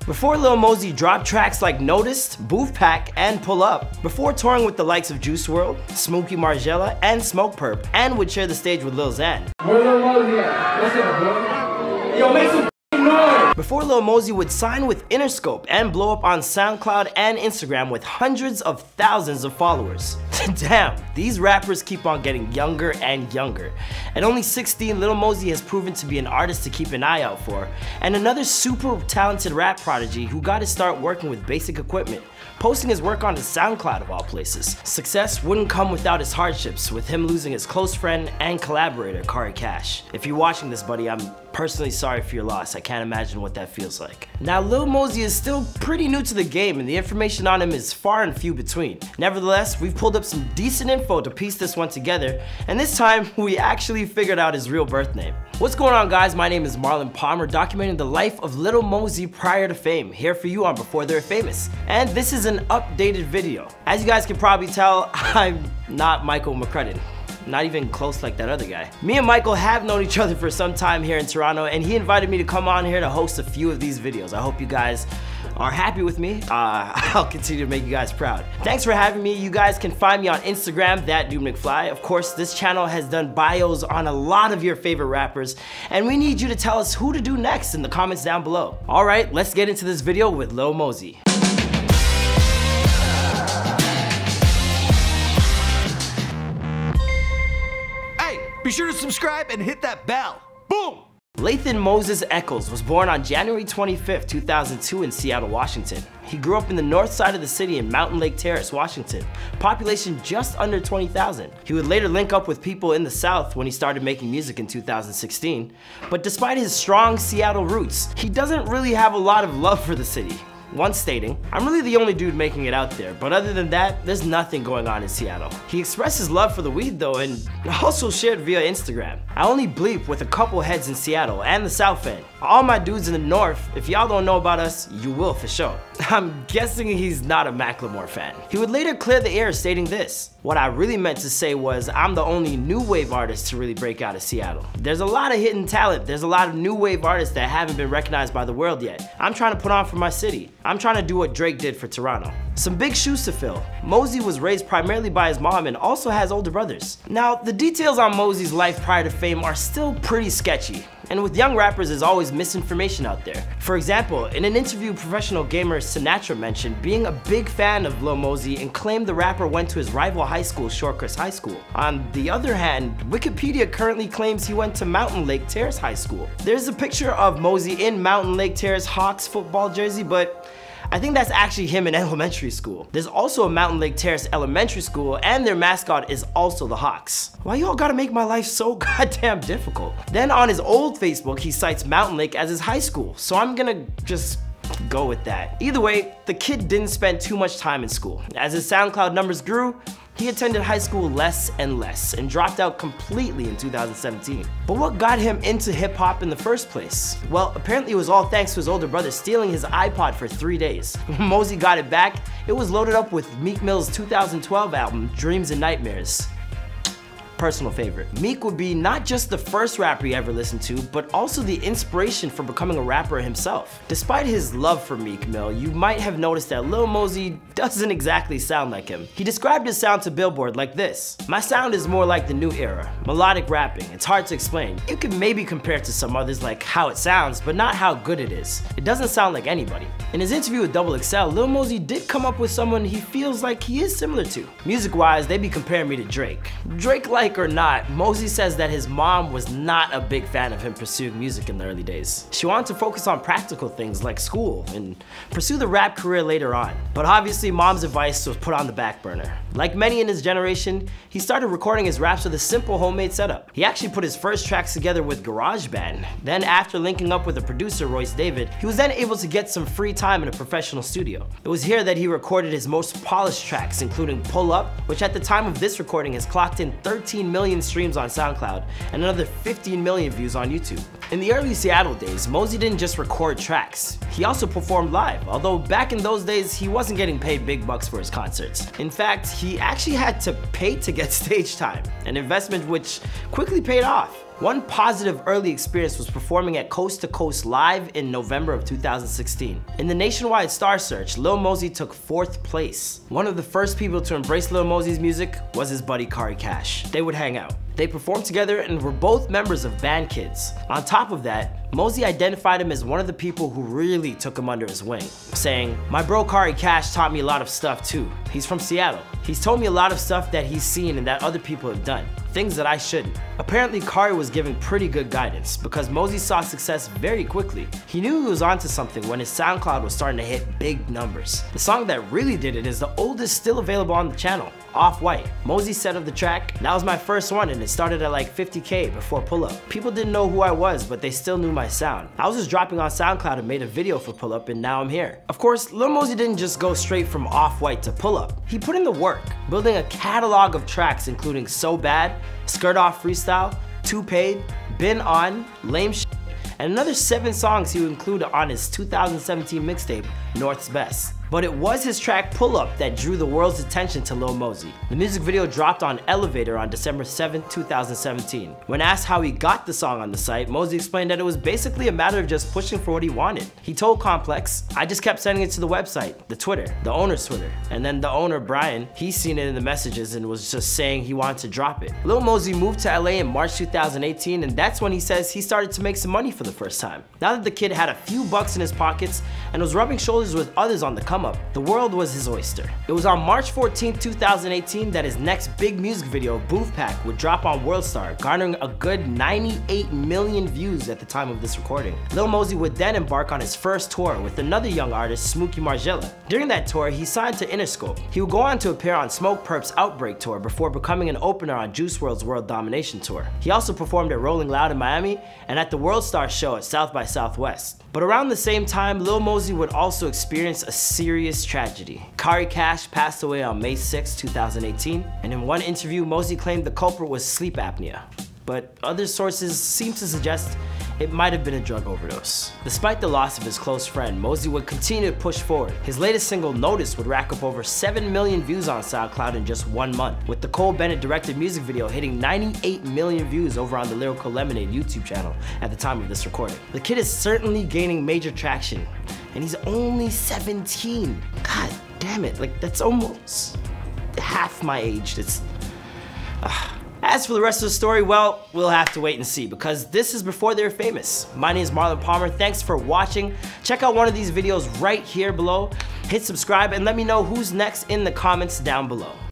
Before Lil Mosey dropped tracks like Noticed, Boof and Pull Up, before touring with the likes of Juice Wrld, Smooky, Margielaa, and Purpp, and would share the stage with Lil Xan. Where Lil Mosey at? What's up, bro? Yo, make some noise! Before Lil Mosey would sign with Interscope and blow up on SoundCloud and Instagram with hundreds of thousands of followers. Damn, these rappers keep on getting younger and younger. At only 16, Lil Mosey has proven to be an artist to keep an eye out for, and another super talented rap prodigy who got to start working with basic equipment, posting his work onto SoundCloud of all places. Success wouldn't come without his hardships, with him losing his close friend and collaborator, Kari Cash. If you're watching this, buddy, I'm personally sorry for your loss. I can't imagine what that feels like. Now, Lil Mosey is still pretty new to the game, and the information on him is far and few between. Nevertheless, we've pulled up some decent info to piece this one together, and this time, we actually figured out his real birth name. What's going on, guys? My name is Marlon Palmer, documenting the life of Lil Mosey prior to fame, here for you on Before They're Famous. And this is an updated video. As you guys can probably tell, I'm not Michael McCrudden. Not even close like that other guy. Me and Michael have known each other for some time here in Toronto, and he invited me to come on here to host a few of these videos. I hope you guys are happy with me. I'll continue to make you guys proud. Thanks for having me. You guys can find me on Instagram, @DudeMcFly. Of course, this channel has done bios on a lot of your favorite rappers, and we need you to tell us who to do next in the comments down below. All right, let's get into this video with Lil Mosey. Be sure to subscribe and hit that bell. Boom! Lathan Moses Echols was born on January 25th, 2002 in Seattle, Washington. He grew up in the north side of the city in Mountain Lake Terrace, Washington, population just under 20,000. He would later link up with people in the South when he started making music in 2016. But despite his strong Seattle roots, he doesn't really have a lot of love for the city. Once stating, "I'm really the only dude making it out there, but other than that, there's nothing going on in Seattle." He expressed his love for the weed though, and also shared via Instagram. "I only bleep with a couple heads in Seattle and the South End. All my dudes in the North, if y'all don't know about us, you will for sure." I'm guessing he's not a Macklemore fan. He would later clear the air stating this: "What I really meant to say was I'm the only new wave artist to really break out of Seattle. There's a lot of hidden talent. There's a lot of new wave artists that haven't been recognized by the world yet. I'm trying to put on for my city. I'm trying to do what Drake did for Toronto." Some big shoes to fill. Mosey was raised primarily by his mom and also has older brothers. Now, the details on Mosey's life prior to fame are still pretty sketchy. And with young rappers, there's always misinformation out there. For example, in an interview, professional gamer Sinatra mentioned being a big fan of Lil Mosey and claimed the rapper went to his rival high school, Shorecrest High School. On the other hand, Wikipedia currently claims he went to Mountain Lake Terrace High School. There's a picture of Mosey in Mountain Lake Terrace Hawks football jersey, but I think that's actually him in elementary school. There's also a Mountain Lake Terrace elementary school, and their mascot is also the Hawks. Why y'all gotta make my life so goddamn difficult? Then on his old Facebook, he cites Mountain Lake as his high school, so I'm gonna just go with that. Either way, the kid didn't spend too much time in school. As his SoundCloud numbers grew, he attended high school less and less and dropped out completely in 2017. But what got him into hip hop in the first place? Well, apparently it was all thanks to his older brother stealing his iPod for 3 days. When Mosey got it back, it was loaded up with Meek Mill's 2012 album, Dreams and Nightmares. Personal favorite. Meek would be not just the first rapper he ever listened to, but also the inspiration for becoming a rapper himself. Despite his love for Meek Mill, you might have noticed that Lil Mosey doesn't exactly sound like him. He described his sound to Billboard like this: "My sound is more like the new era, melodic rapping. It's hard to explain. You can maybe compare it to some others like how it sounds, but not how good it is. It doesn't sound like anybody." In his interview with XXL, Lil Mosey did come up with someone he feels like he is similar to. Music-wise, they be comparing me to Drake. Drake-like or not, Mosey says that his mom was not a big fan of him pursuing music in the early days. She wanted to focus on practical things like school and pursue the rap career later on. But obviously, mom's advice was put on the back burner. Like many in his generation, he started recording his raps with a simple homemade setup. He actually put his first tracks together with GarageBand. Then after linking up with the producer Royce David, he was then able to get some free time in a professional studio. It was here that he recorded his most polished tracks, including Pull Up, which at the time of this recording has clocked in 13 million streams on SoundCloud and another 15 million views on YouTube. In the early Seattle days, Mosey didn't just record tracks, he also performed live, although back in those days he wasn't getting paid big bucks for his concerts. In fact, he actually had to pay to get stage time, an investment which quickly paid off. One positive early experience was performing at Coast to Coast Live in November of 2016. In the nationwide star search, Lil Mosey took 4th place. One of the first people to embrace Lil Mosey's music was his buddy Kari Cash. They would hang out. They performed together and were both members of Band Kids. On top of that, Mosey identified him as one of the people who really took him under his wing, saying, "My bro Kari Cash taught me a lot of stuff too. He's from Seattle. He's told me a lot of stuff that he's seen and that other people have done. Things that I shouldn't." Apparently, Kari was giving pretty good guidance because Mosey saw success very quickly. He knew he was onto something when his SoundCloud was starting to hit big numbers. The song that really did it is the oldest still available on the channel, Off-White. Mosey said of the track, "That was my first one and it started at like 50K before Pull Up. People didn't know who I was, but they still knew my sound. I was just dropping on SoundCloud and made a video for Pull Up and now I'm here." Of course, Lil Mosey didn't just go straight from Off-White to Pull Up. He put in the work, building a catalog of tracks including So Bad, Skirt Off Freestyle, Too Paid, Been On, Lame Shit, and another 7 songs he would include on his 2017 mixtape, North's Best. But it was his track Pull Up that drew the world's attention to Lil Mosey. The music video dropped on Elevator on December 7, 2017. When asked how he got the song on the site, Mosey explained that it was basically a matter of just pushing for what he wanted. He told Complex, "I just kept sending it to the website, the Twitter, the owner's Twitter, and then the owner, Brian, he's seen it in the messages and was just saying he wanted to drop it." Lil Mosey moved to LA in March 2018, and that's when he says he started to make some money for the first time. Now that the kid had a few bucks in his pockets and was rubbing shoulders with others on the come up, the world was his oyster. It was on March 14, 2018 that his next big music video, Boof Pack, would drop on Worldstar, garnering a good 98 million views at the time of this recording. Lil Mosey would then embark on his first tour with another young artist, Smooky Margielaa. During that tour, he signed to Interscope. He would go on to appear on Purpp's Outbreak Tour before becoming an opener on Juice Wrld's World Domination Tour. He also performed at Rolling Loud in Miami and at the Worldstar show at South by Southwest. But around the same time, Lil Mosey would also experience a serious tragedy. Kari Cash passed away on May 6, 2018, and in one interview, Mosey claimed the culprit was sleep apnea. But other sources seem to suggest it might have been a drug overdose. Despite the loss of his close friend, Mosey would continue to push forward. His latest single, Notice, would rack up over 7 million views on SoundCloud in just 1 month, with the Cole Bennett directed music video hitting 98 million views over on the Lyrical Lemonade YouTube channel at the time of this recording. The kid is certainly gaining major traction, and he's only 17. God damn it, like that's almost half my age. As for the rest of the story, well, we'll have to wait and see because this is before they were famous. My name is Marlon Palmer. Thanks for watching. Check out one of these videos right here below. Hit subscribe and let me know who's next in the comments down below.